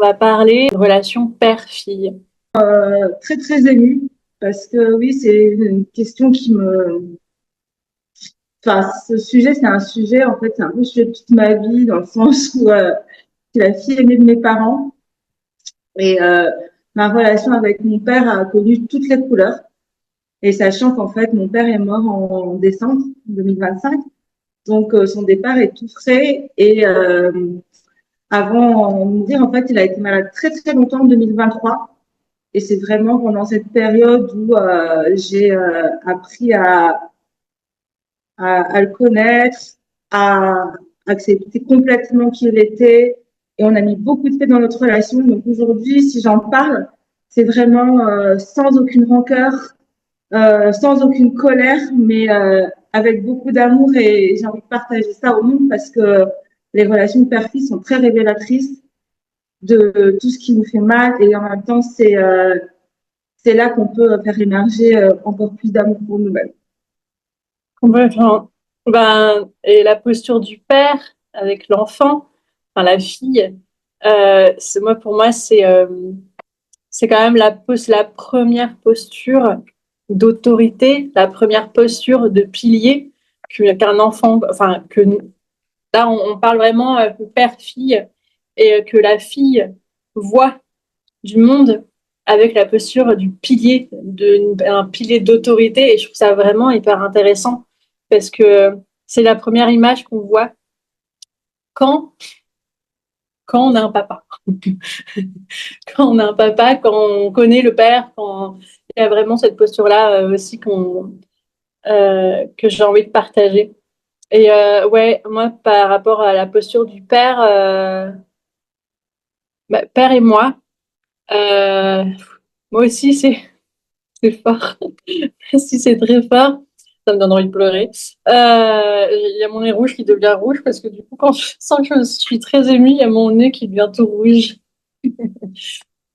On va parler de relation père-fille. Très très émue parce que oui, c'est une question qui me. Enfin, ce sujet, c'est un sujet, en fait, c'est un peu le sujet de toute ma vie, dans le sens où je suis la fille aînée de mes parents et ma relation avec mon père a connu toutes les couleurs. Et sachant qu'en fait, mon père est mort en décembre 2025, donc son départ est tout frais. Et avant de mourir, en fait, il a été malade très très longtemps en 2023. Et c'est vraiment pendant cette période où j'ai appris à le connaître, à accepter complètement qui il était. Et on a mis beaucoup de paix dans notre relation. Donc aujourd'hui, si j'en parle, c'est vraiment sans aucune rancœur, sans aucune colère, mais avec beaucoup d'amour. Et j'ai envie de partager ça au monde parce que les relations père-fils sont très révélatrices de tout ce qui nous fait mal. Et en même temps, c'est là qu'on peut faire émerger encore plus d'amour pour nous-mêmes. Complètement. Ben, et la posture du père avec l'enfant, enfin la fille, pour moi, c'est quand même la première posture d'autorité, la première posture de pilier qu'un enfant, enfin, là, on parle vraiment père-fille et que la fille voit du monde avec la posture du pilier, un pilier d'autorité. Et je trouve ça vraiment hyper intéressant parce que c'est la première image qu'on voit quand, quand on a un papa. Quand on a un papa, quand on connaît le père, quand il y a vraiment cette posture-là aussi que j'ai envie de partager. Et ouais, moi, par rapport à la posture du père, père et euh, moi aussi, c'est fort. Si c'est très fort, ça me donne envie de pleurer. Il y a mon nez rouge qui devient rouge parce que du coup, quand je sens que je suis très émue, il y a mon nez qui devient tout rouge.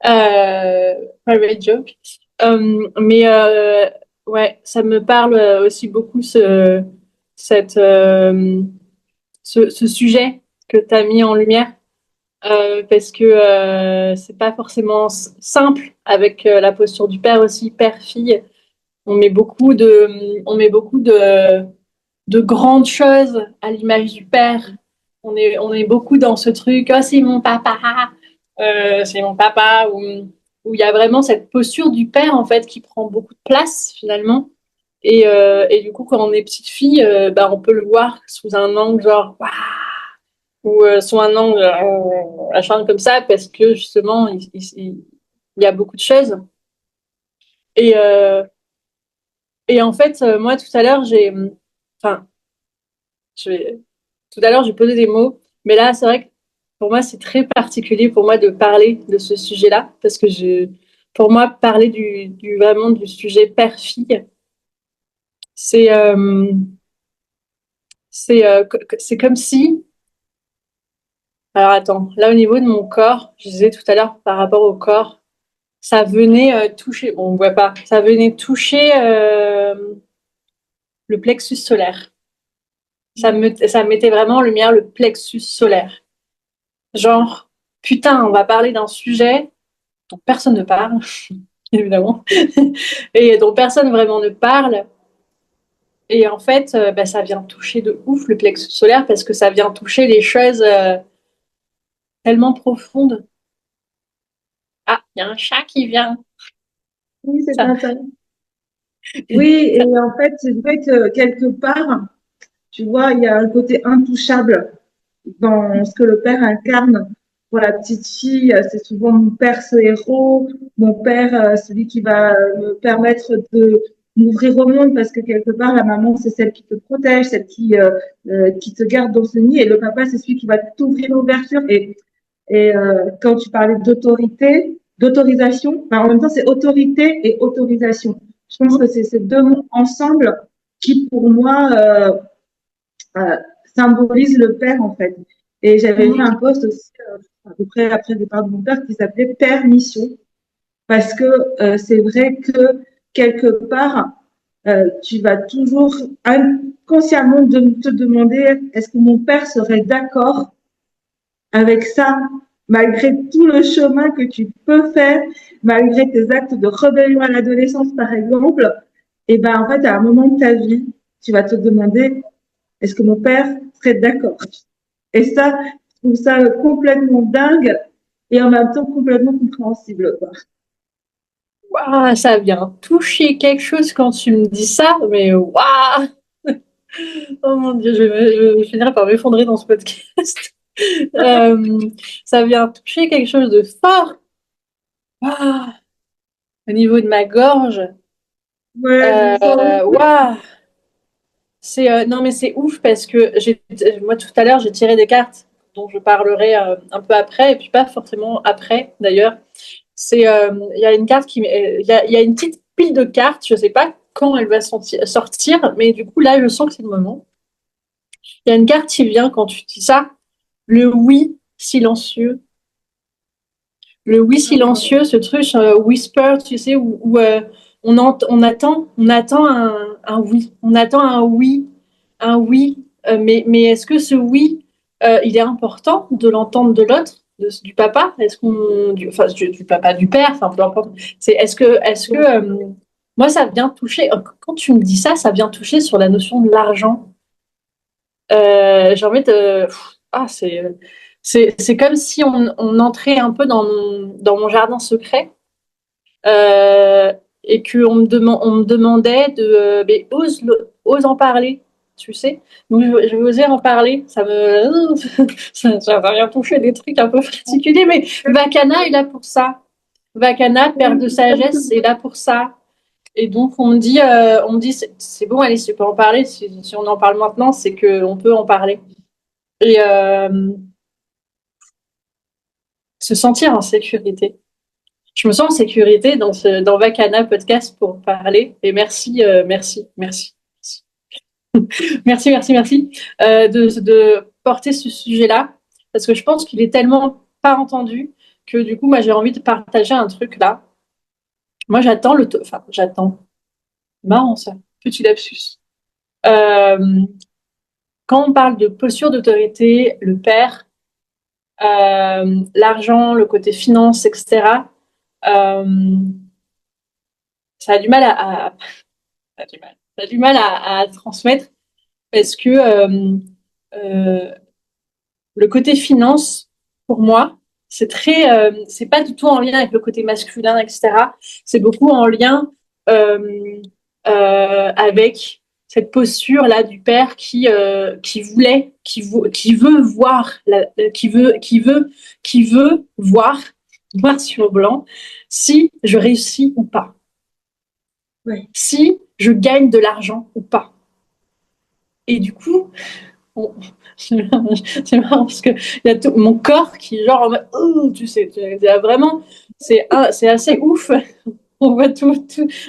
Euh, Private joke. Mais ouais, ça me parle aussi beaucoup cette, ce sujet que tu as mis en lumière parce que c'est pas forcément simple avec la posture du père aussi, père-fille. On met beaucoup de grandes choses à l'image du père. On est beaucoup dans ce truc, oh, c'est mon papa, où il y a vraiment cette posture du père, en fait, qui prend beaucoup de place, finalement. Et du coup, quand on est petite fille, bah, on peut le voir sous un angle genre, waouh, ou sous un angle, machin comme ça, parce que justement, il y a beaucoup de choses. Et, euh, et en fait, moi, tout à l'heure, enfin, je vais, tout à l'heure, j'ai posé des mots, mais là, c'est vrai que pour moi, c'est très particulier pour moi de parler de ce sujet-là, parce que pour moi, parler vraiment du sujet père-fille, c'est, c'est comme si, alors attends, là au niveau de mon corps, je disais tout à l'heure par rapport au corps, ça venait toucher, bon, on voit pas, ça venait toucher le plexus solaire. Ça mettait vraiment en lumière le plexus solaire. Genre, putain, on va parler d'un sujet dont personne ne parle, évidemment, et dont personne vraiment ne parle. Et en fait, bah, ça vient toucher de ouf le plexus solaire parce que ça vient toucher les choses tellement profondes. Ah, il y a un chat qui vient. Oui, c'est Ça, bien ça. Oui, et en fait, c'est vrai que quelque part, tu vois, il y a un côté intouchable dans ce que le père incarne pour la petite fille. C'est souvent mon père ce héros, mon père celui qui va me permettre de m'ouvrir au monde parce que quelque part, la maman, c'est celle qui te protège, celle qui te garde dans ce nid et le papa, c'est celui qui va t'ouvrir l'ouverture. Et quand tu parlais d'autorité, d'autorisation, ben, en même temps, c'est autorité et autorisation. Je pense que c'est ces deux mots ensemble qui, pour moi, euh, symbolisent le père, en fait. Et j'avais vu un post aussi, à peu près après le départ de mon père, qui s'appelait Permission, parce que c'est vrai que quelque part, tu vas toujours inconsciemment te demander est-ce que mon père serait d'accord avec ça, malgré tout le chemin que tu peux faire, malgré tes actes de rébellion à l'adolescence, par exemple, et ben, en fait, à un moment de ta vie, tu vas te demander, est-ce que mon père serait d'accord? Et ça, je trouve ça complètement dingue et en même temps complètement compréhensible, quoi. Waouh, ça vient toucher quelque chose quand tu me dis ça, mais waouh! Oh mon Dieu, je finirai par m'effondrer dans ce podcast. Euh, Ça vient toucher quelque chose de fort. Waouh, au niveau de ma gorge. Ouais, je sens aussi. Waouh, c'est non mais c'est ouf parce que moi tout à l'heure j'ai tiré des cartes dont je parlerai un peu après et puis pas forcément après d'ailleurs. C'est il y a une carte il y a une petite pile de cartes, je sais pas quand elle va sortir, mais du coup là je sens que c'est le moment. Il y a une carte qui vient quand tu dis ça, le oui silencieux. Le oui silencieux, ce truc whisper, tu sais, où on attend un oui, on attend un oui, mais est-ce que ce oui, il est important de l'entendre de l'autre, du papa, est-ce qu'on, enfin du papa, du père, enfin peu importe. C'est est-ce que moi ça vient toucher quand tu me dis ça, ça vient toucher sur la notion de l'argent. J'ai envie de, ah c'est comme si on entrait un peu dans mon jardin secret et que on me demandait de mais ose en parler, tu sais. Donc je vais oser en parler, ça va bien toucher des trucs un peu particuliers, mais Vacana est là pour ça. Vacana, père de sagesse, est là pour ça. Et donc on me dit c'est bon, allez, tu peux en parler. Si on en parle maintenant, c'est que on peut en parler. Et se sentir en sécurité. Je me sens en sécurité dans Vacana Podcast pour parler. Et merci, merci. Merci de porter ce sujet-là. Parce que je pense qu'il est tellement pas entendu que du coup, moi, j'ai envie de partager un truc là. Moi, enfin, j'attends. Marrant ça. Petit lapsus. Euh, Quand on parle de posture d'autorité, le père, l'argent, le côté finance, etc., euh, ça a du mal ça a du mal, ça a du mal à transmettre parce que euh, le côté finance, pour moi, c'est pas du tout en lien avec le côté masculin, etc. C'est beaucoup en lien euh, avec cette posture là du père qui veut voir, qui veut voir noir sur blanc si je réussis ou pas, Ouais. si je gagne de l'argent ou pas. Et du coup, on- c'est marrant parce que il y a tout mon corps qui est genre en mode, oh, tu sais, vraiment, c'est assez ouf. On voit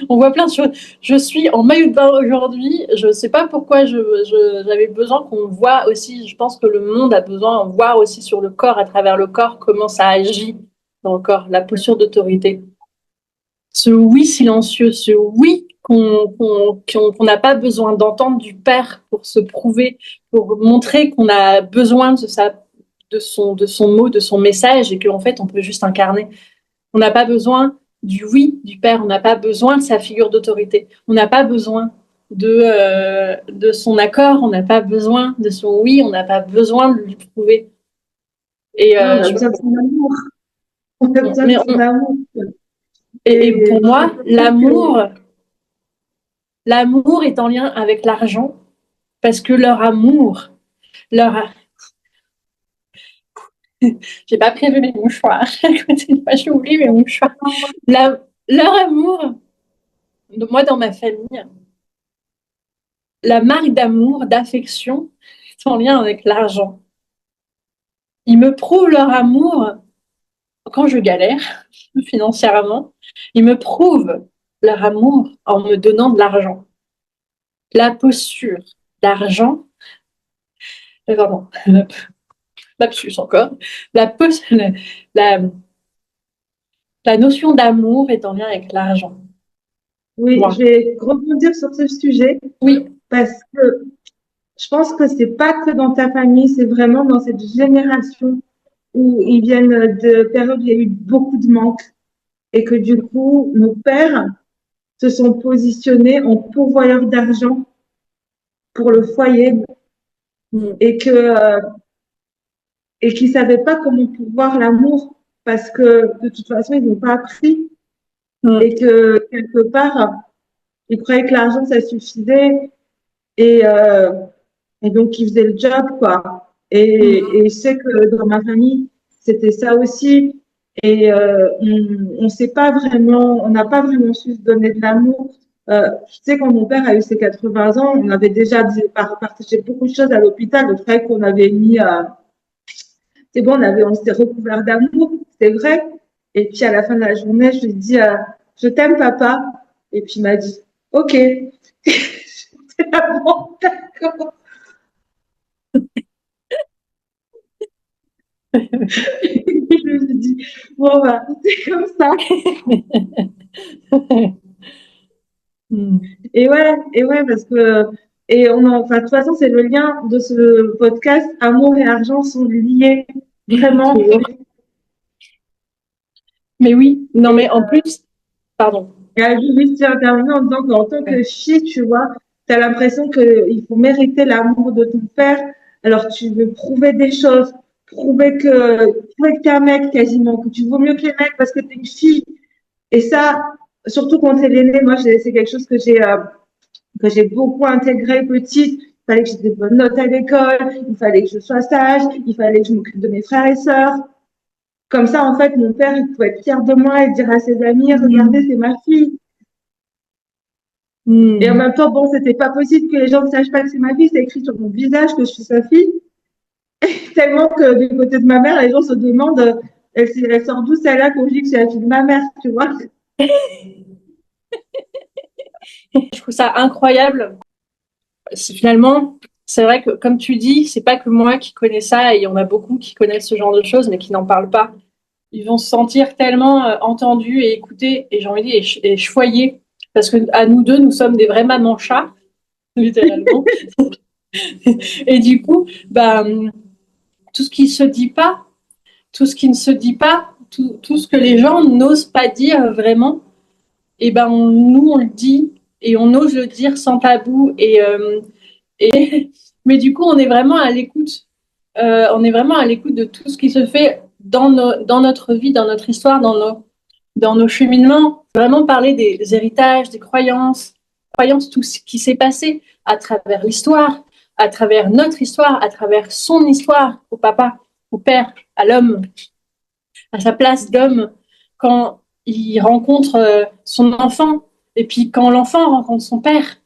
on voit plein de choses. Je suis en maillot de bain aujourd'hui. Je sais pas pourquoi j'avais besoin qu'on voit aussi. Je pense que le monde a besoin de voir aussi sur le corps, à travers le corps, comment ça agit dans le corps, la posture d'autorité. Ce oui silencieux, ce oui qu'on n'a pas besoin d'entendre du père pour se prouver, pour montrer qu'on a besoin de son mot, de son message et qu'en fait on peut juste incarner. On n'a pas besoin du oui du père, on n'a pas besoin de sa figure d'autorité, on n'a pas besoin de son accord, on n'a pas besoin de son oui, on n'a pas besoin de lui prouver. Et, Ouais, on a besoin de son amour. On a besoin de mais son amour. et Et pour je moi, pense que l'amour est en lien avec l'argent parce que leur, j'ai pas prévu mes mouchoirs. J'ai oublié mes mouchoirs. La, leur amour, moi dans ma famille, la marque d'amour, d'affection, est en lien avec l'argent. Ils me prouvent leur amour quand je galère financièrement. Ils me prouvent leur amour en me donnant de l'argent. La posture d'argent, pardon, lapsus encore, la, la, la notion d'amour est en lien avec l'argent. oui, Moi. je vais rebondir sur ce sujet Oui, parce que je pense que c'est pas que dans ta famille, c'est vraiment dans cette génération où ils viennent de périodes où il y a eu beaucoup de manque et que du coup, nos pères se sont positionnés en pourvoyeurs d'argent pour le foyer Mm. et que et qui savaient pas comment pouvoir l'amour parce que de toute façon ils n'ont pas appris Mm. et que quelque part ils croyaient que l'argent ça suffisait et et donc ils faisaient le job quoi Mm. et je sais que dans ma famille c'était ça aussi et on sait pas vraiment on n'a pas vraiment su se donner de l'amour je sais quand mon père a eu ses 80 ans on avait déjà partagé beaucoup de choses à l'hôpital le fait qu'on avait mis c'est bon, on s'était recouvert d'amour, c'est vrai. Et puis à la fin de la journée, je lui ai dit, je t'aime, papa. Et puis il m'a dit, ok. C'est ah bon, d'accord. Je me suis dit, bon, bah, c'est comme ça. Mm. Et ouais, parce que, enfin, de toute façon, c'est le lien de ce podcast. Amour et argent sont liés, vraiment. Toujours. Mais oui, non, Et mais en plus, pardon. je vais juste intervenir en disant qu'en tant que Ouais. fille, tu vois, tu as l'impression qu'il faut mériter l'amour de ton père. Alors, tu veux prouver des choses, prouver que t'es un mec quasiment, que tu vaux mieux que les mecs parce que t'es une fille. Et ça, surtout quand t'es l'aîné, moi, c'est quelque chose que j'ai beaucoup intégré petite. Il fallait que j'ai des bonnes notes à l'école, il fallait que je sois sage, il fallait que je m'occupe de mes frères et sœurs. Comme ça, en fait, mon père, il pouvait être fier de moi et dire à ses amis, regardez, Mm. c'est ma fille. Et en Mm. même temps, bon, c'était pas possible que les gens ne sachent pas que c'est ma fille, c'est écrit sur mon visage que je suis sa fille. Tellement que du côté de ma mère, les gens se demandent, elle sort d'où celle-là qu'on dit que c'est la fille de ma mère, tu vois. Je trouve ça incroyable. Finalement, c'est vrai que, comme tu dis, c'est pas que moi qui connais ça, et il y en a beaucoup qui connaissent ce genre de choses, mais qui n'en parlent pas. Ils vont se sentir tellement entendus et écoutés, et j'ai envie de dire, et choyés, parce que à nous deux, nous sommes des vrais mamans chats, littéralement. Et du coup, ben, tout ce qui se dit pas, tout ce qui ne se dit pas, tout ce que les gens n'osent pas dire vraiment, et ben nous on le dit et on ose le dire sans tabou et mais du coup on est vraiment à l'écoute, on est vraiment à l'écoute de tout ce qui se fait dans notre vie, dans notre histoire, dans nos cheminements. Vraiment parler des héritages, des croyances, tout ce qui s'est passé à travers l'histoire, à travers notre histoire, à travers son histoire, au papa, au père, à l'homme, à sa place d'homme, quand il rencontre son enfant, et puis quand l'enfant rencontre son père,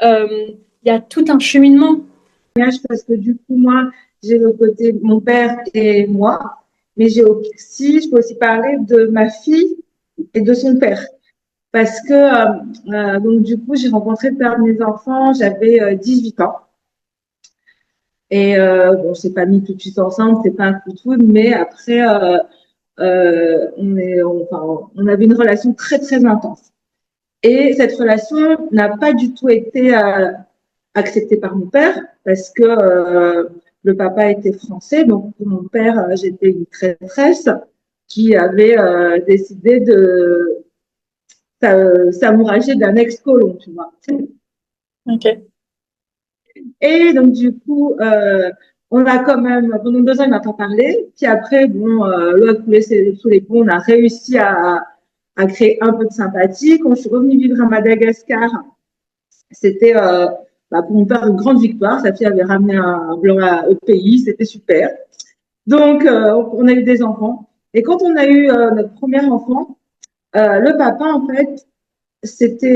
il y a tout un cheminement. Parce que du coup, moi, j'ai le côté de mon père et moi, mais j'ai aussi, je peux aussi parler de ma fille et de son père. Parce que, donc, du coup, j'ai rencontré le père de mes enfants, j'avais 18 ans. Et bon, on s'est pas mis tout de suite ensemble, c'est pas un coup de foudre, mais après, on avait une relation très très intense. Et cette relation n'a pas du tout été acceptée par mon père parce que le papa était français, donc pour mon père, j'étais une traîtresse qui avait décidé de s'amourager d'un ex-colon, tu vois. Ok. Et donc, du coup, on a quand même, pendant 2 ans, il m'a pas parlé. Puis après, bon, l'eau a coulé sous les ponts. On a réussi à créer un peu de sympathie. Quand je suis revenue vivre à Madagascar, c'était pour mon père une grande victoire. Sa fille avait ramené un blanc au pays. C'était super. Donc, on a eu des enfants. Et quand on a eu notre premier enfant, le papa, en fait,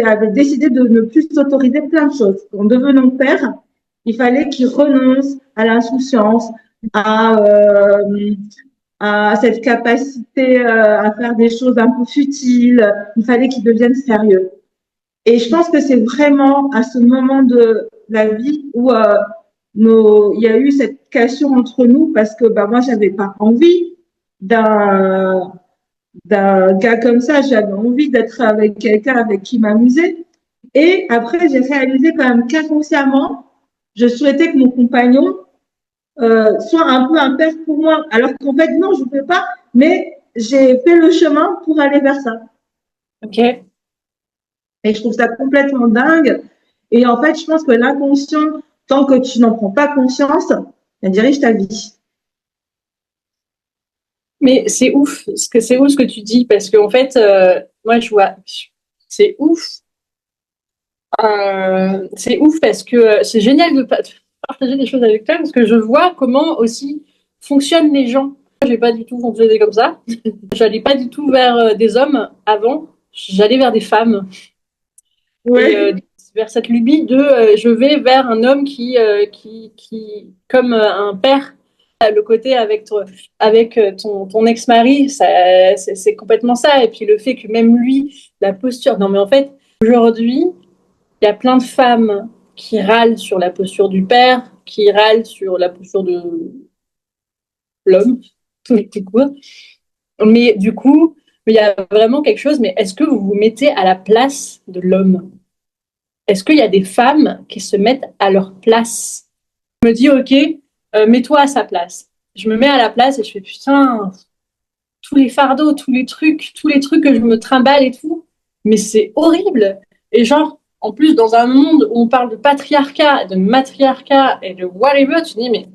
avait décidé de ne plus s'autoriser plein de choses. En devenant père, il fallait qu'il renonce à l'insouciance, à, euh, à cette capacité à faire des choses un peu futiles. Il fallait qu'il devienne sérieux. Et je pense que c'est vraiment à ce moment de la vie où il y a eu cette cassure entre nous parce que bah, moi, j'avais pas envie d'un gars comme ça. J'avais envie d'être avec quelqu'un avec qui m'amuser. Et après, j'ai réalisé quand même qu'inconsciemment, je souhaitais que mon compagnon soit un peu un père pour moi. Alors qu'en fait, non, je ne peux pas, mais j'ai fait le chemin pour aller vers ça. Ok. Et je trouve ça complètement dingue. Et en fait, je pense que l'inconscient, tant que tu n'en prends pas conscience, elle dirige ta vie. Mais c'est ouf, c'est ouf ce que tu dis, parce qu'en fait, moi, je vois, c'est ouf. C'est ouf parce que c'est génial de partager des choses avec toi, parce que je vois comment aussi fonctionnent les gens. Moi, j'ai pas du tout fonctionné comme ça. J'allais pas du tout vers des hommes avant, j'allais vers des femmes. Et Oui. vers cette lubie de je vais vers un homme qui comme un père, le côté avec ton ex-mari, c'est complètement ça. Et puis le fait que même lui, la posture. Non, mais en fait, aujourd'hui, il y a plein de femmes qui râlent sur la posture du père, qui râlent sur la posture de l'homme, tout court. Mais du coup, il y a vraiment quelque chose. Mais est-ce que vous vous mettez à la place de l'homme? Est-ce qu'il y a des femmes qui se mettent à leur place? Je me dis, ok, mets-toi à sa place. Je me mets à la place et je fais, putain, tous les fardeaux, tous les trucs que je me trimballe et tout, mais c'est horrible. Et genre, en plus, dans un monde où on parle de patriarcat, de matriarcat et de whatever, tu dis, mais,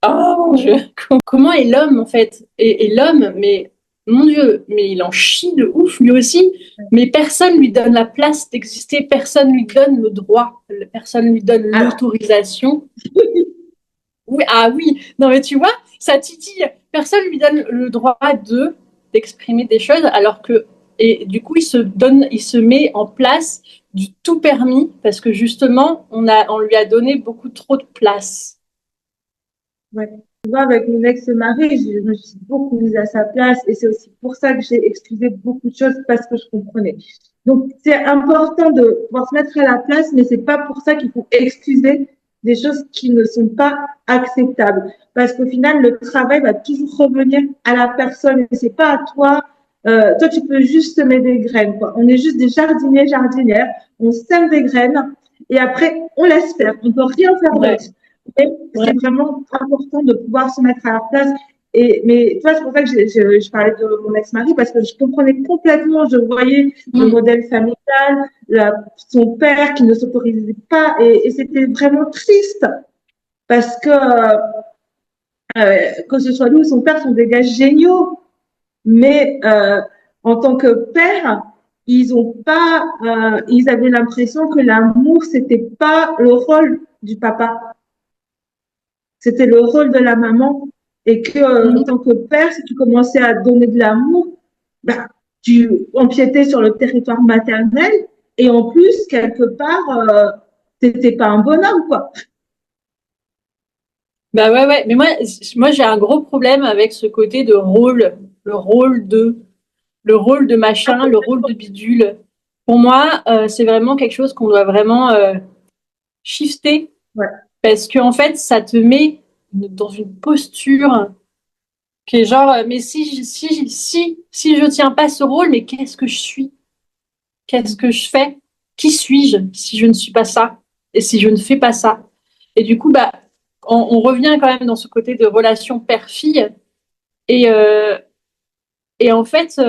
oh mon Dieu, comment est l'homme, en fait? Et l'homme, mais, mon Dieu, mais il en chie de ouf, lui aussi. Mais personne lui donne la place d'exister, personne lui donne le droit, personne lui donne Alors, l'autorisation. Oui, ah oui, non mais tu vois, ça titille. Personne lui donne le droit d'exprimer des choses, alors que et du coup il se met en place du tout permis parce que justement on lui a donné beaucoup trop de place. ouais. Tu vois, avec mon ex-mari, je me suis beaucoup mise à sa place et c'est aussi pour ça que j'ai excusé beaucoup de choses parce que je comprenais. Donc, c'est important de pouvoir se mettre à la place, mais c'est pas pour ça qu'il faut excuser des choses qui ne sont pas acceptables. Parce qu'au final, le travail va toujours revenir à la personne et c'est pas à toi. Toi, tu peux juste semer des graines, quoi. On est juste des jardiniers, jardinières. On sème des graines et après, on laisse faire. On peut rien faire Ouais, d'autre. Mais ouais. c'est vraiment important de pouvoir se mettre à leur place. Mais tu vois, c'est pour ça que je parlais de mon ex-mari, parce que je comprenais complètement, je voyais le Mm. modèle familial, son père qui ne s'autorisait pas, et c'était vraiment triste, parce que ce soit lui ou son père sont des gars géniaux, mais en tant que père, ils avaient l'impression que l'amour, c'était pas le rôle du papa. C'était le rôle de la maman et que en Mm. tant que père, si tu commençais à donner de l'amour, bah, tu empiétais sur le territoire maternel et en plus quelque part, t'étais pas un bonhomme quoi. Bah ouais, ouais. Mais moi j'ai un gros problème avec ce côté de rôle, le rôle de le rôle de machin, le rôle de bidule. Pour moi, c'est vraiment quelque chose qu'on doit vraiment shifter Ouais. parce que en fait, ça te met dans une posture qui est genre, mais si je tiens pas ce rôle, mais qu'est-ce que je suis? Qu'est-ce que je fais? Qui suis-je si je ne suis pas ça? Et si je ne fais pas ça? Et du coup, bah, on revient quand même dans ce côté de relation père-fille. Et, euh, et en fait,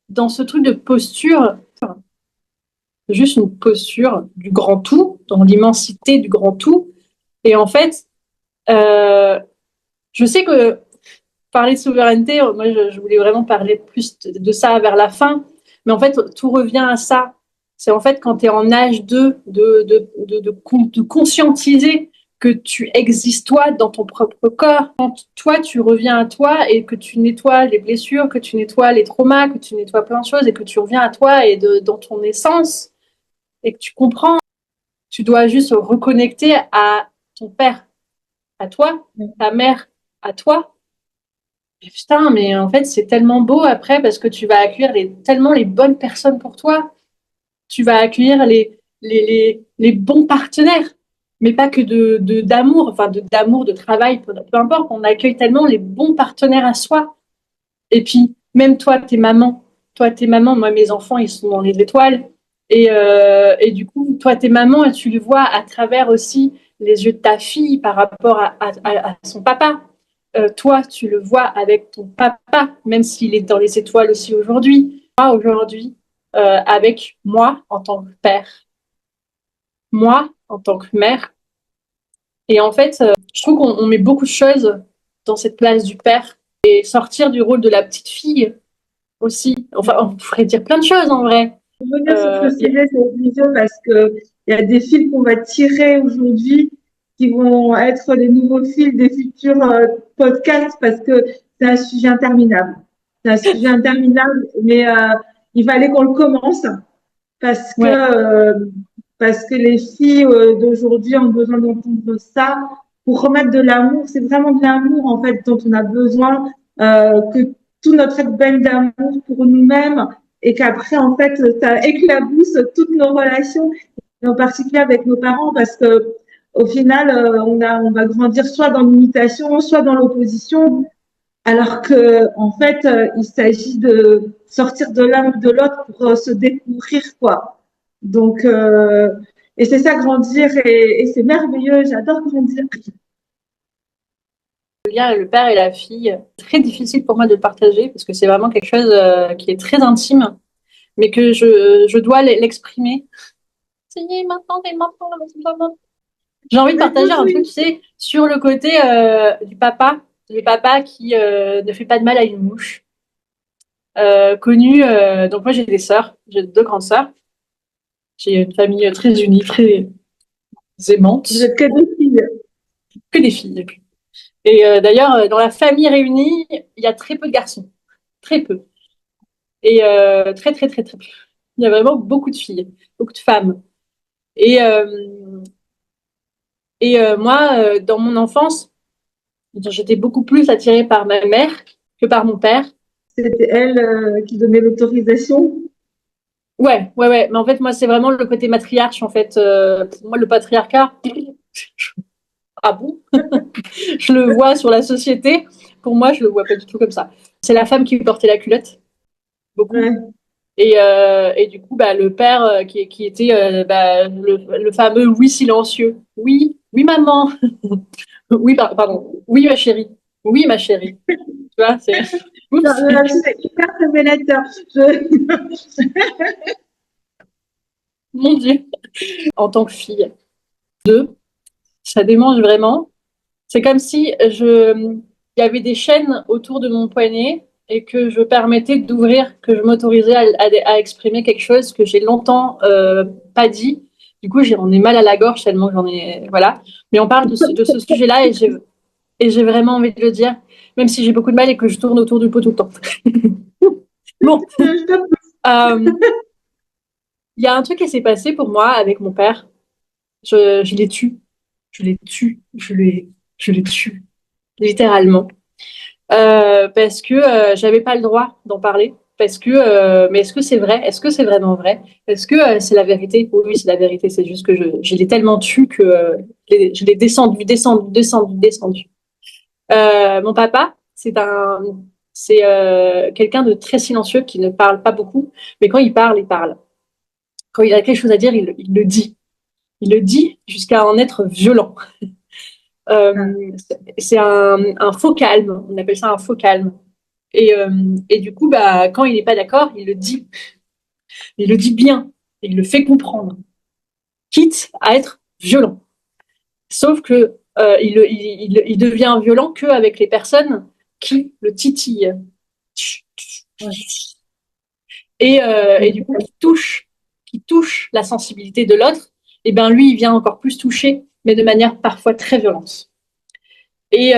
dans ce truc de posture, juste une posture du grand tout, dans l'immensité du grand tout. Et en fait, euh, je sais que parler de souveraineté, moi je voulais vraiment parler plus de ça vers la fin, mais en fait tout revient à ça. C'est en fait quand tu es en âge de conscientiser que tu existes toi dans ton propre corps, quand toi tu reviens à toi et que tu nettoies les blessures, que tu nettoies les traumas, que tu nettoies plein de choses et que tu reviens à toi et dans ton essence et que tu comprends, tu dois juste reconnecter à ton père, à toi, ta mère, à toi. Et putain, mais en fait, c'est tellement beau après parce que tu vas accueillir tellement les bonnes personnes pour toi. Tu vas accueillir les bons partenaires, mais pas que d'amour, enfin d'amour, de travail, peu importe. On accueille tellement les bons partenaires à soi. Et puis, même toi, t'es maman, moi, mes enfants, ils sont dans les étoiles. Et du coup, toi, t'es maman et tu le vois à travers aussi les yeux de ta fille par rapport à son papa. Toi, tu le vois avec ton papa, même s'il est dans les étoiles aussi aujourd'hui. Moi, aujourd'hui, avec moi en tant que père, moi en tant que mère. Et en fait, je trouve qu'on met beaucoup de choses dans cette place du père et sortir du rôle de la petite fille aussi. Enfin, on pourrait dire plein de choses en vrai. Pour revenir sur ce Y a- sujet, c'est vision parce que il y a des fils qu'on va tirer aujourd'hui qui vont être les nouveaux fils des futurs podcasts parce que c'est un sujet interminable. C'est un sujet interminable, mais il fallait qu'on le commence parce que ouais, euh, parce que les filles d'aujourd'hui ont besoin d'entendre ça pour remettre de l'amour. C'est vraiment de l'amour en fait dont on a besoin, que tout notre être baigne d'amour pour nous-mêmes et qu'après en fait ça éclabousse toutes nos relations, et en particulier avec nos parents parce que au final on va grandir soit dans l'imitation, soit dans l'opposition. Alors que, en fait, il s'agit de sortir de l'un ou de l'autre pour se découvrir, quoi. Donc, et c'est ça, grandir, et c'est merveilleux. J'adore grandir. le lien le père et la fille, très difficile pour moi de le partager parce que c'est vraiment quelque chose qui est très intime, mais que je dois l'exprimer. C'est maintenant, c'est maintenant. J'ai envie de Mais partager un truc, oui, tu sais, sur le côté du papa qui ne fait pas de mal à une mouche. Connu, donc moi j'ai des sœurs, j'ai deux grandes sœurs. J'ai une famille très unie, très vous aimante, êtes que des filles. que des filles. Et d'ailleurs, dans la famille réunie, il y a très peu de garçons, très peu. Et très, très, très, très peu. Il y a vraiment beaucoup de filles, beaucoup de femmes. Et, moi, dans mon enfance, j'étais beaucoup plus attirée par ma mère que par mon père. C'était elle qui donnait l'autorisation. Ouais, ouais, ouais. Mais en fait, moi, c'est vraiment le côté matriarche. En fait, pour moi, le patriarcat, ah bon? Je le vois sur la société. Pour moi, je le vois pas du tout comme ça. C'est la femme qui portait la culotte, beaucoup. Ouais. Et du coup, bah, le père qui était bah, le fameux oui silencieux. Oui, oui, maman. Oui, pardon. Oui, ma chérie. Oui, ma chérie. Tu vois, c'est. Non, Oups. non, c'est hyper révélateur. Je... Mon Dieu. En tant que fille, deux, ça démange vraiment. C'est comme si il y avait des chaînes autour de mon poignet et que je permettais d'ouvrir, que je m'autorisais à exprimer quelque chose que j'ai longtemps pas dit. Du coup, j'en ai mal à la gorge tellement j'en ai, voilà. Mais on parle de ce sujet-là et j'ai vraiment envie de le dire, même si j'ai beaucoup de mal et que je tourne autour du pot tout le temps. Bon, euh, il y a un truc qui s'est passé pour moi avec mon père. Je l'ai tué, je l'ai tué, je l'ai tué, littéralement. Parce que j'avais pas le droit d'en parler. Parce que, mais est-ce que c'est vrai? Est-ce que c'est vraiment vrai? Est-ce que c'est la vérité? Oui, oui, c'est la vérité. C'est juste que je l'ai tellement tué que je l'ai descendu, descendu, descendu, descendu. Mon papa, c'est quelqu'un de très silencieux qui ne parle pas beaucoup, mais quand il parle, il parle. Quand il a quelque chose à dire, il le dit. Il le dit jusqu'à en être violent. C'est un faux calme. On appelle ça un faux calme. Et du coup, bah, quand il n'est pas d'accord, il le dit. Il le dit bien. Il le fait comprendre. Quitte à être violent. Sauf que il devient violent qu'avec les personnes qui le titillent. Et du coup, qui touche la sensibilité de l'autre, et ben lui, il vient encore plus toucher, mais de manière parfois très violente. Et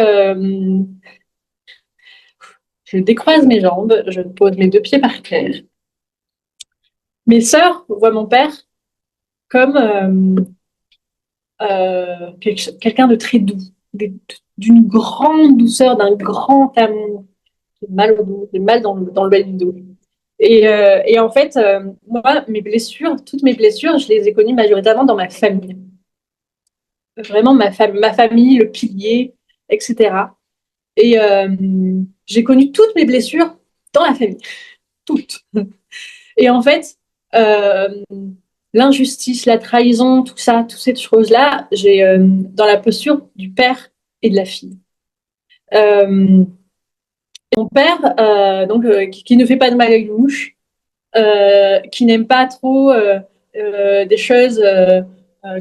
je décroise mes jambes, je pose mes deux pieds par terre. Mes sœurs voient mon père comme quelqu'un de très doux, d'une grande douceur, d'un grand amour. J'ai mal au dos, j'ai mal dans le bas du dos. Et en fait, moi, mes blessures, toutes mes blessures, je les ai connues majoritairement dans ma famille. Vraiment ma famille, le pilier, etc. Et j'ai connu toutes mes blessures dans la famille. Toutes. Et en fait, euh, l'injustice, la trahison, tout ça, toutes ces choses-là, j'ai dans la posture du père et de la fille. Mon père, qui ne fait pas de mal à une mouche, qui n'aime pas trop des choses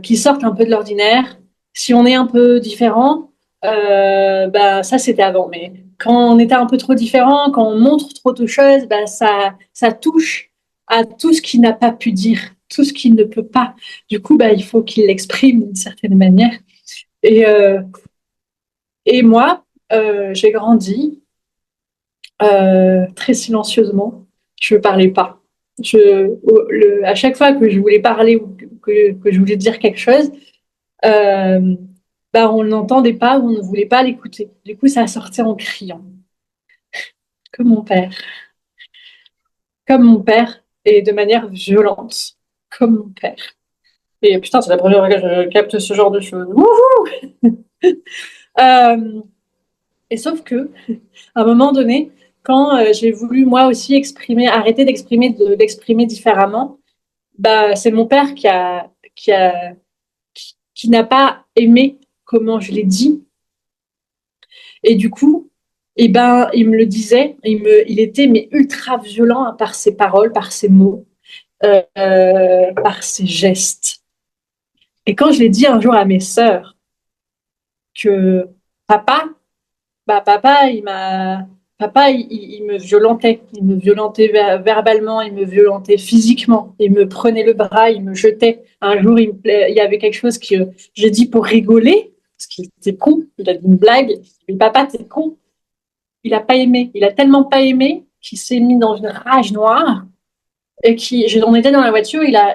qui sortent un peu de l'ordinaire. Si on est un peu différent, bah ça c'était avant. Mais quand on était un peu trop différent, quand on montre trop de choses, bah ça touche à tout ce qu'il n'a pas pu dire, tout ce qu'il ne peut pas. Du coup, bah il faut qu'il l'exprime d'une certaine manière. Et euh, et moi, j'ai grandi très silencieusement. Je ne parlais pas. À chaque fois que je voulais parler ou que je voulais dire quelque chose, euh, bah, on ne l'entendait pas ou on ne voulait pas l'écouter. Du coup, ça sortait en criant, comme mon père. Comme mon père, et de manière violente, comme mon père. Et putain, c'est la première fois que je capte ce genre de choses. Wouhou. euh, et sauf que, à un moment donné, quand j'ai voulu moi aussi arrêter d'exprimer différemment, bah c'est mon père qui n'a pas aimé comment je l'ai dit, et du coup, eh ben il me le disait, il était mais ultra violent par ses paroles, par ses mots, par ses gestes. Et quand je l'ai dit un jour à mes sœurs que papa papa, il me violentait. Il me violentait verbalement, il me violentait physiquement. Il me prenait le bras, il me jetait. Un jour, il y avait quelque chose que j'ai dit pour rigoler, parce qu'il était con. Il a dit une blague. Il dit, papa, t'es con. Il a pas aimé. Il a tellement pas aimé qu'il s'est mis dans une rage noire on était dans la voiture, il a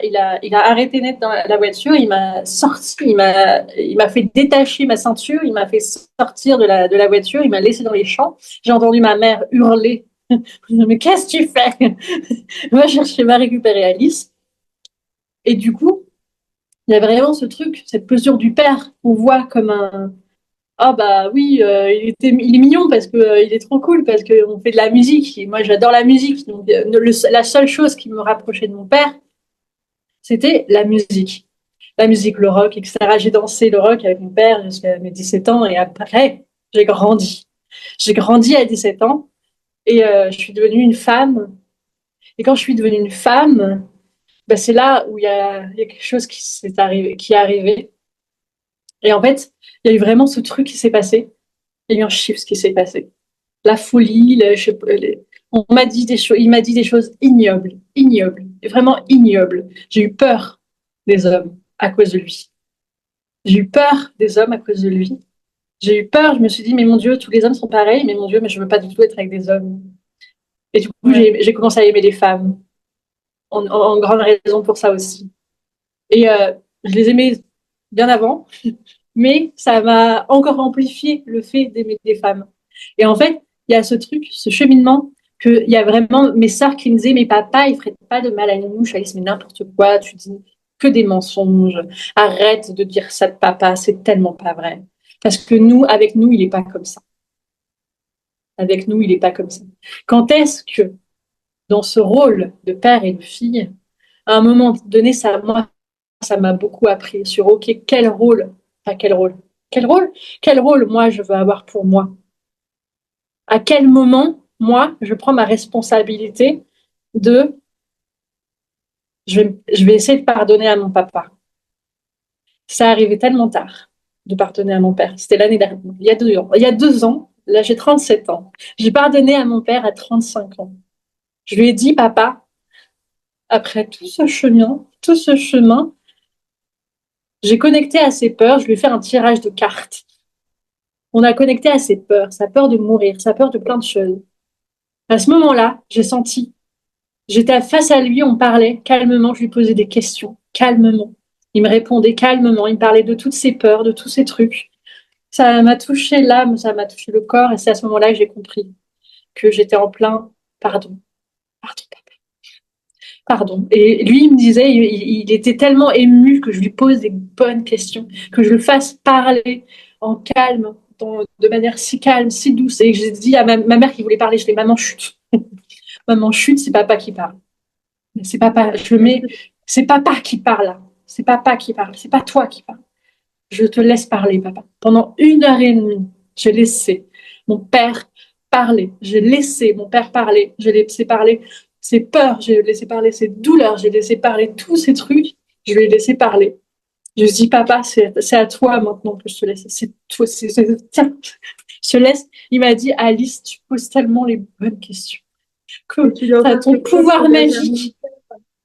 arrêté net dans la voiture, il m'a sorti, il m'a fait détacher ma ceinture, il m'a fait sortir de la voiture, il m'a laissé dans les champs. J'ai entendu ma mère hurler. Mais qu'est-ce que tu fais? Va chercher, va récupérer Alice. Et du coup, il y a vraiment ce truc, cette posture du père qu'on voit comme un, ah bah oui, il est mignon parce que il est trop cool parce qu'on fait de la musique. Et moi, j'adore la musique. Donc, la seule chose qui me rapprochait de mon père, c'était la musique. La musique, le rock, etc. J'ai dansé le rock avec mon père jusqu'à mes 17 ans et après, j'ai grandi. J'ai grandi à 17 ans et je suis devenue une femme. Et quand je suis devenue une femme, bah, c'est là où il y a quelque chose qui est arrivé. Et en fait, il y a eu vraiment ce truc qui s'est passé. Il y a eu un shift qui s'est passé. La folie, je sais pas, on m'a dit des choses, il m'a dit des choses ignobles, ignobles, vraiment ignobles. J'ai eu peur des hommes à cause de lui. J'ai eu peur des hommes à cause de lui. J'ai eu peur, je me suis dit, mais mon Dieu, tous les hommes sont pareils, mais mon Dieu, mais je veux pas du tout être avec des hommes. Et du coup, Ouais. j'ai commencé à aimer les femmes, en grande raison pour ça aussi. Et je les aimais bien avant, mais ça m'a encore amplifié le fait d'aimer des femmes. Et en fait, il y a ce truc, ce cheminement, qu'il y a vraiment mes sœurs qui me disaient, mais papa, il ferait pas de mal à une mouche, Alice, mais n'importe quoi, tu dis que des mensonges, arrête de dire ça de papa, c'est tellement pas vrai. Parce que avec nous, il est pas comme ça. Avec nous, il est pas comme ça. Quand est-ce que, dans ce rôle de père et de fille, à un moment donné, ça m'a beaucoup appris sur, OK, quel rôle, pas quel rôle, quel rôle moi je veux avoir pour moi. À quel moment, moi, je prends ma responsabilité de, je vais essayer de pardonner à mon papa. Ça arrivait tellement tard de pardonner à mon père. C'était l'année dernière, il y a 2 ans. Il y a 2 ans, là j'ai 37 ans. J'ai pardonné à mon père à 35 ans. Je lui ai dit, papa, après tout ce chemin, j'ai connecté à ses peurs, je lui ai fait un tirage de cartes. On a connecté à ses peurs, sa peur de mourir, sa peur de plein de choses. À ce moment-là, j'ai senti, j'étais face à lui, on parlait calmement, je lui posais des questions, calmement. Il me répondait calmement, il me parlait de toutes ses peurs, de tous ces trucs. Ça m'a touché l'âme, ça m'a touché le corps, et c'est à ce moment-là que j'ai compris que j'étais en plein pardon, pardon, pardon. Et lui, il me disait, il était tellement ému que je lui pose des bonnes questions, que je le fasse parler en calme, de manière si calme, si douce. Et que j'ai dit à ma mère qui voulait parler, je dis, maman, chute. Maman, chute, c'est papa qui parle. C'est papa, je mets, C'est papa qui parle là. C'est papa qui parle. C'est pas toi qui parle. Je te laisse parler, papa. Pendant 1 heure et demie, j'ai laissé mon père parler. J'ai laissé mon père parler. J'ai laissé parler ses peurs. J'ai laissé parler ses douleurs. J'ai laissé parler tous ces trucs. Je lui ai laissé parler. Je lui ai dit, papa, c'est à toi maintenant que je te laisse. C'est toi, tiens, je te laisse. Il m'a dit, Alice, tu poses tellement les bonnes questions. Et Que tu lui as t'as offert ton quelque chose pouvoir qu'il n'a jamais magique. offert.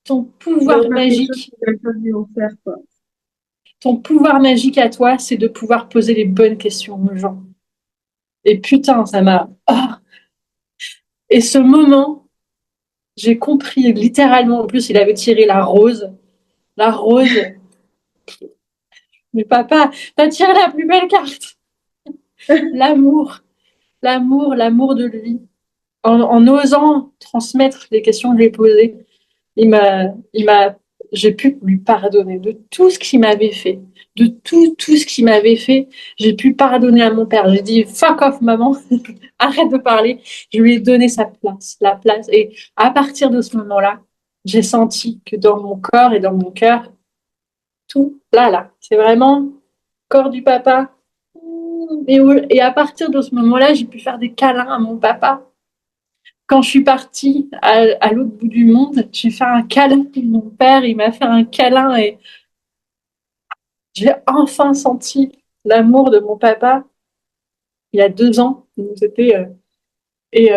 Ton Tu lui as pouvoir offert quelque chose magique. qu'il n'a jamais offert, quoi. Ton pouvoir magique à toi, c'est de pouvoir poser les bonnes questions aux gens. Et putain, ça m'a. Ah. Et ce moment, j'ai compris littéralement. En plus, il avait tiré la rose. La rose. Mais papa, t'as tiré la plus belle carte. L'amour. L'amour, l'amour de lui. En osant transmettre les questions que je lui ai posées, il m'a, j'ai pu lui pardonner de tout ce qu'il m'avait fait, de tout ce qu'il m'avait fait. J'ai pu pardonner à mon père. J'ai dit fuck off maman, arrête de parler. Je lui ai donné sa place, la place. Et à partir de ce moment-là, j'ai senti que dans mon corps et dans mon cœur, tout là, c'est vraiment corps du papa. Et à partir de ce moment-là, j'ai pu faire des câlins à mon papa. Quand je suis partie à l'autre bout du monde, j'ai fait un câlin à mon père, il m'a fait un câlin et j'ai enfin senti l'amour de mon papa il y a 2 ans. C'était et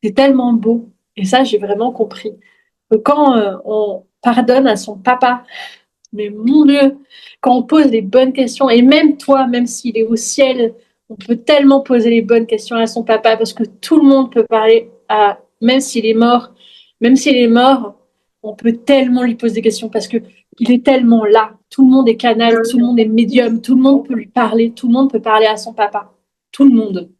c'est tellement beau. Et ça, j'ai vraiment compris que quand on pardonne à son papa, mais mon Dieu, quand on pose les bonnes questions, et même toi, même s'il est au ciel, on peut tellement poser les bonnes questions à son papa parce que tout le monde peut parler à, même s'il est mort, on peut tellement lui poser des questions parce que il est tellement là. Tout le monde est Ah canal, tout oui, le monde est médium, tout le monde peut lui parler, tout le monde peut parler à son papa. Tout le monde.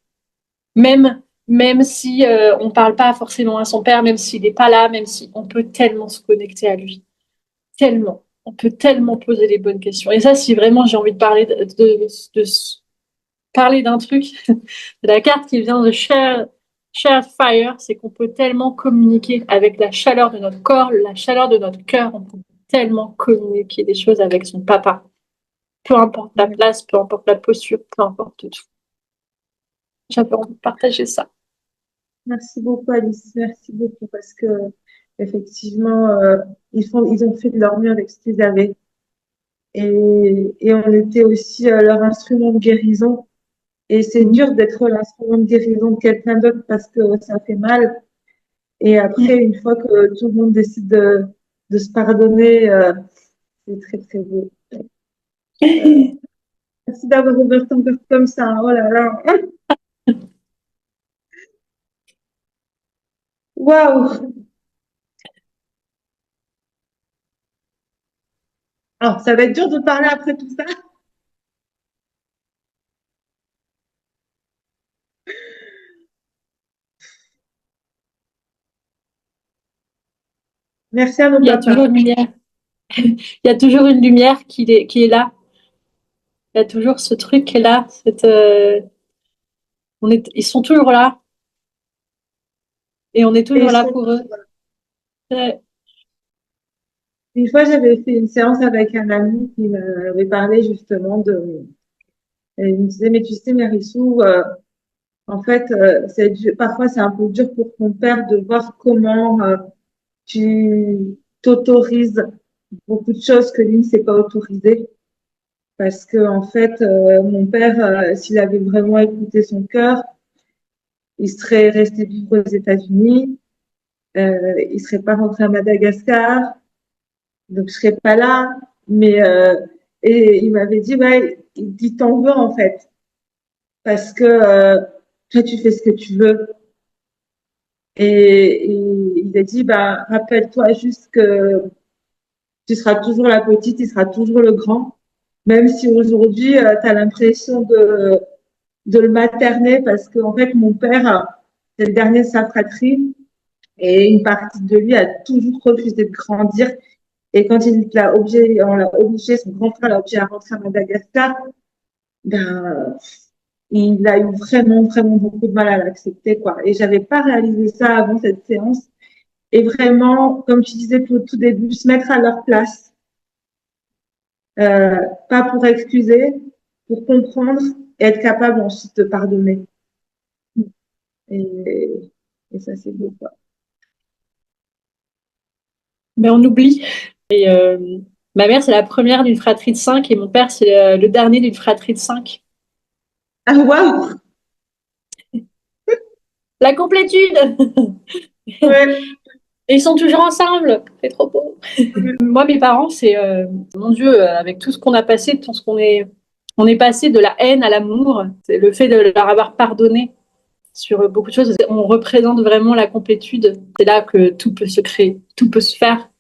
Même, même si on parle pas forcément à son père, même s'il n'est pas là, même si on peut tellement se connecter à lui. Tellement. On peut tellement poser les bonnes questions. Et ça, si vraiment j'ai envie de parler de parler d'un truc, de la carte qui vient de Share Fire, c'est qu'on peut tellement communiquer avec la chaleur de notre corps, la chaleur de notre cœur. On peut tellement communiquer des choses avec son papa. Peu importe la oui. place, peu importe la posture, peu importe tout. J'avais envie de partager ça. Merci beaucoup, Alice. Merci beaucoup parce que effectivement, ils ont fait de leur mieux avec ce qu'ils avaient et on était aussi leur instrument de guérison. Et c'est dur d'être l'instrument de guérison de quelqu'un d'autre parce que ça fait mal. Et après, une fois que tout le monde décide de se pardonner, c'est très très beau. Euh, Merci d'avoir ouvert ton cœur comme ça. Oh là là. Waouh. Alors, ça va être dur de parler après tout ça. Merci à nos Il y a toujours papas. une lumière. Il y a toujours une lumière qui est là. Il y a toujours ce truc qui est là. Ils sont toujours là et on est Et toujours ils là sont pour eux. Ouais. une fois, j'avais fait une séance avec un ami qui m'avait parlé justement de. Et il me disait, mais tu sais, Mérissou, en fait, parfois c'est un peu dur pour ton père de voir comment tu t'autorises beaucoup de choses que lui ne s'est pas autorisé. Parce que, en fait, mon père, s'il avait vraiment écouté son cœur, il serait resté vivre aux États-Unis, il serait pas rentré à Madagascar, donc je serais pas là. Mais et il m'avait dit, ouais, il dit t'en veux en fait, parce que toi tu fais ce que tu veux. Et il a dit, bah rappelle-toi juste que tu seras toujours la petite, il sera toujours le grand, même si aujourd'hui tu as l'impression de le materner, parce que en fait mon père c'est le dernier de sa fratrie et une partie de lui a toujours refusé de grandir. Et quand on l'a obligé, son grand frère l'a obligé à rentrer à Madagascar, ben, il a eu vraiment, vraiment beaucoup de mal à l'accepter, quoi. Et j'avais pas réalisé ça avant cette séance. et vraiment, comme tu disais au tout début, se mettre à leur place. Euh, Pas pour excuser, pour comprendre et être capable ensuite de pardonner. Et, et ça, c'est beau, quoi. Mais on oublie. Et ma mère, c'est la première d'une fratrie de 5 et mon père, c'est le dernier d'une fratrie de 5. Ah, waouh! La complétude. Ouais. Et ils sont toujours ensemble. C'est trop beau. Moi, mes parents, c'est mon Dieu, avec tout ce qu'on a passé, tout ce on est passé de la haine à l'amour. C'est le fait de leur avoir pardonné sur beaucoup de choses. On représente vraiment la complétude. C'est là que tout peut se créer, tout peut se faire,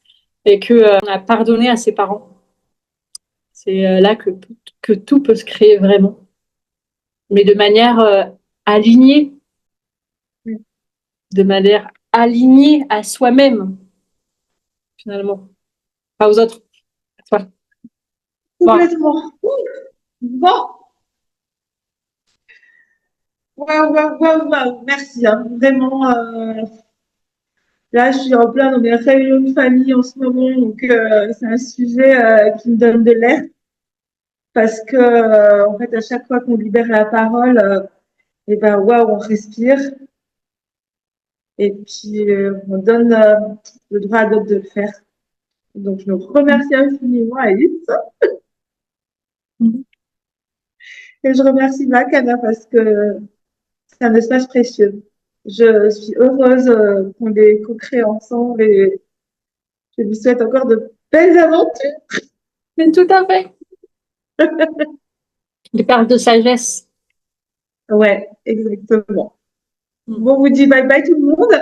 et que on a pardonné à ses parents. C'est là que tout peut se créer vraiment, mais de manière alignée, de manière alignée à soi-même finalement, pas aux autres. À toi. Voilà. Complètement. Bon, waouh, waouh, waouh, waouh. Merci, hein. Vraiment, là, je suis en plein dans des réunions de famille en ce moment, donc c'est un sujet qui me donne de l'air parce que, en fait, à chaque fois qu'on libère la parole, et ben, waouh, on respire et puis on donne le droit à d'autres de le faire. Donc, je me remercie infiniment, Alice, et je remercie Makana parce que c'est un espace précieux. Je suis heureuse qu'on les co-crée ensemble et je lui souhaite encore de belles aventures. Mais tout à fait. Des perles de sagesse. Ouais, exactement. Bon, on vous dit bye bye tout le monde.